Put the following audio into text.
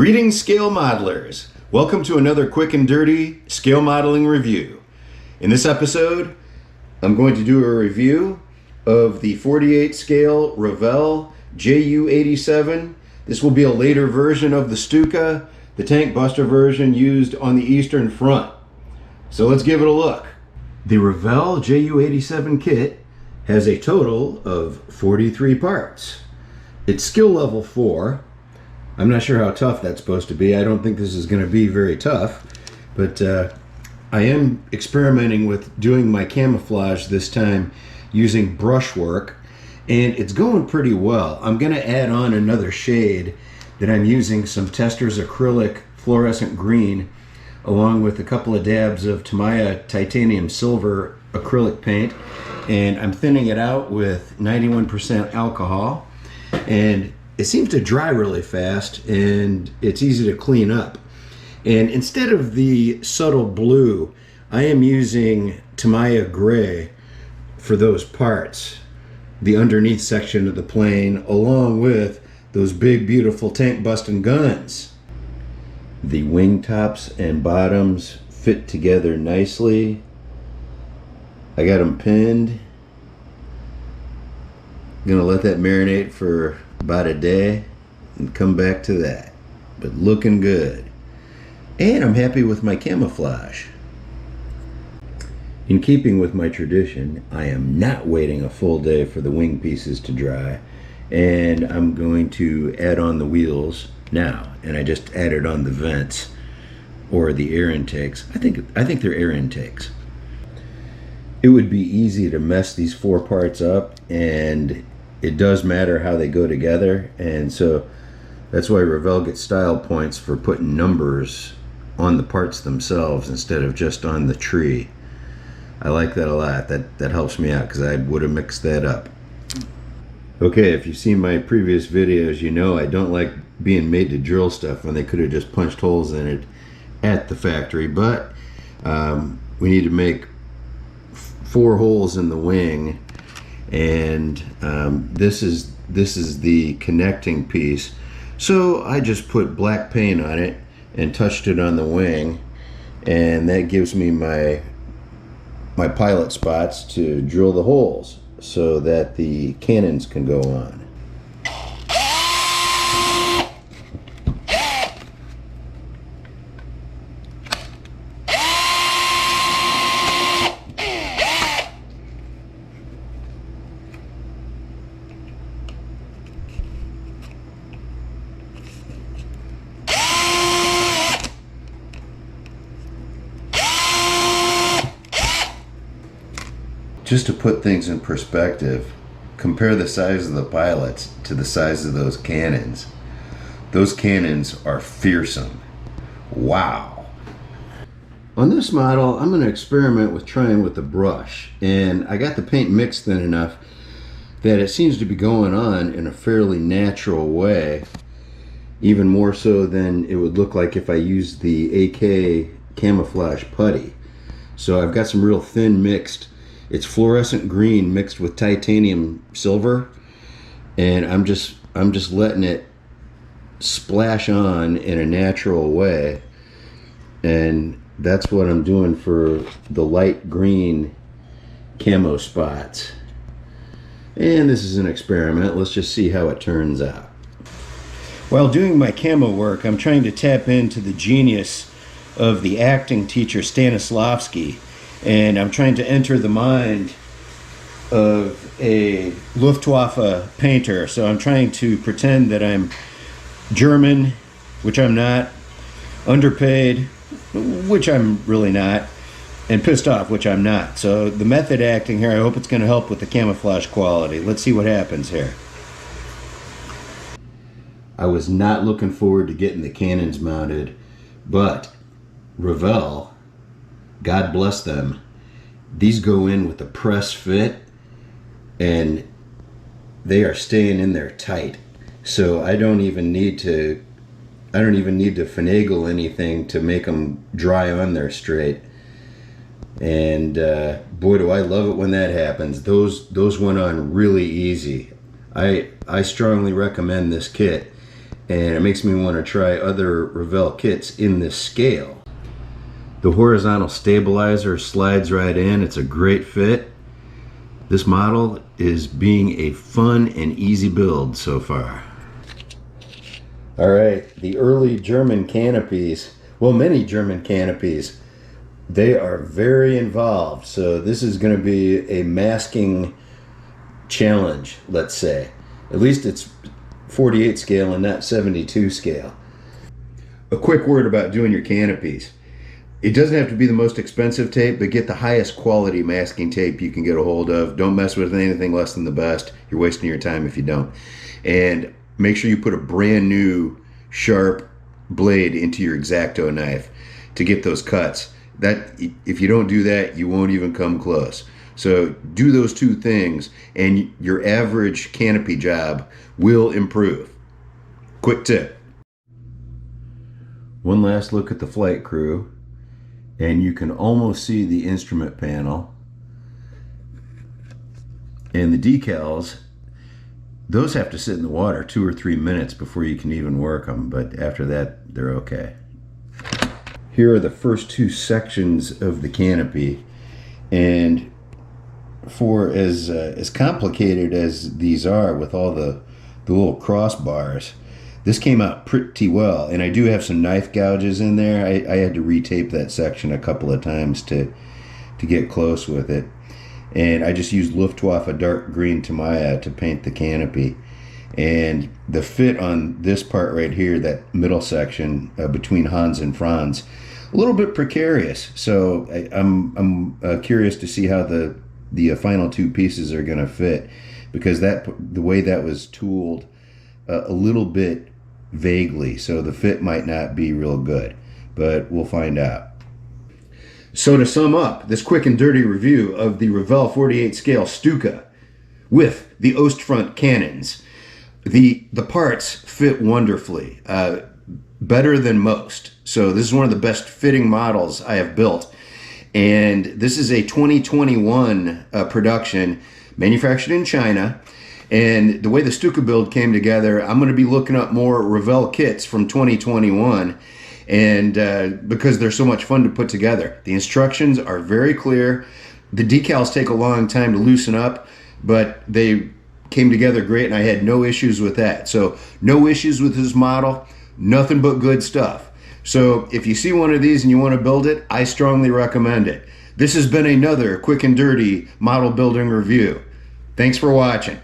Greetings, scale modelers. Welcome to another quick and dirty scale modeling review. In this episode, I'm going to do a review of the 48 scale Revell JU-87. This will be a later version of the Stuka, the tank buster version used on the Eastern Front. So let's give it a look. The Revell JU-87 kit has a total of 43 parts. It's skill level 4. I'm not sure how tough that's supposed to be. I don't think this is going to be very tough, but I am experimenting with doing my camouflage this time using brushwork, and it's going pretty well. I'm going to add on another shade that I'm using, some Testors acrylic fluorescent green, along with a couple of dabs of Tamiya titanium silver acrylic paint, and I'm thinning it out with 91% alcohol, and it seems to dry really fast and it's easy to clean up. And instead of the subtle blue, I am using Tamiya gray for those parts, the underneath section of the plane, along with those big beautiful tank busting guns. The wing tops and bottoms fit together nicely. I got them pinned. I'm gonna let that marinate for about a day and come back to that, but looking good. And I'm happy with my camouflage. In keeping with my tradition, I am not waiting a full day for the wing pieces to dry, and I'm going to add on the wheels now. And I just added on the vents, or the air intakes. I think they're air intakes. It would be easy to mess these four parts up, and it does matter how they go together, and so that's why Revell gets style points for putting numbers on the parts themselves instead of just on the tree. I like that a lot. That helps me out because I would have mixed that up. Okay, if you've seen my previous videos, you know I don't like being made to drill stuff when they could have just punched holes in it at the factory, but we need to make 4 holes in the wing, and this is the connecting piece. So I just put black paint on it and touched it on the wing, and that gives me my pilot spots to drill the holes so that the cannons can go on. Just to put things in perspective, compare the size of the pilots to the size of those cannons. Those cannons are fearsome. Wow. On this model, I'm going to experiment with trying with the brush, and I got the paint mixed thin enough that it seems to be going on in a fairly natural way, even more so than it would look like if I used the AK camouflage putty. So I've got some real thin mixed. It's fluorescent green mixed with titanium silver, and I'm just letting it splash on in a natural way, and that's what I'm doing for the light green camo spots. And this is an experiment. Let's just see how it turns out. While doing my camo work, I'm trying to tap into the genius of the acting teacher Stanislavski, and I'm trying to enter the mind of a Luftwaffe painter. So I'm trying to pretend that I'm German, which I'm not, underpaid, which I'm really not, and pissed off, which I'm not. So the method acting here, I hope it's going to help with the camouflage quality. Let's see what happens here. I was not looking forward to getting the cannons mounted, but Revell, God bless them, these go in with a press fit, and they are staying in there tight. So I don't even need to finagle anything to make them dry on there straight. And boy, do I love it when that happens. Those went on really easy. I strongly recommend this kit, and it makes me want to try other Revell kits in this scale. The horizontal stabilizer slides right in. It's a great fit. This model is being a fun and easy build so far. All right, the early German canopies, well, many German canopies, they are very involved. So this is going to be a masking challenge, let's say. At least it's 48 scale and not 72 scale. A quick word about doing your canopies. It doesn't have to be the most expensive tape, but get the highest quality masking tape you can get a hold of. Don't mess with anything less than the best. You're wasting your time if you don't. And make sure you put a brand new sharp blade into your X-Acto knife to get those cuts. That, if you don't do that, you won't even come close. So do those two things and your average canopy job will improve. Quick tip. One last look at the flight crew, and you can almost see the instrument panel. And the decals, those have to sit in the water 2 or 3 minutes before you can even work them, but after that, they're okay. Here are the first 2 sections of the canopy, and for as complicated as these are with all the little crossbars, this came out pretty well. And I do have some knife gouges in there. I had to retape that section a couple of times to get close with it. And I just used Luftwaffe dark green Tamiya to paint the canopy. And the fit on this part right here, that middle section between Hans and Franz, a little bit precarious. So I'm curious to see how the final 2 pieces are going to fit, because the way that was tooled a little bit vaguely, so the fit might not be real good, but we'll find out. So to sum up this quick and dirty review of the Revell 48 scale Stuka with the Ostfront cannons, the parts fit wonderfully, better than most. So this is one of the best fitting models I have built, and this is a 2021 production, manufactured in China. And the way the Stuka build came together, I'm going to be looking up more Revell kits from 2021, and because they're so much fun to put together. The instructions are very clear. The decals take a long time to loosen up, but they came together great, and I had no issues with that. So no issues with this model, nothing but good stuff. So if you see one of these and you want to build it, I strongly recommend it. This has been another quick and dirty model building review. Thanks for watching.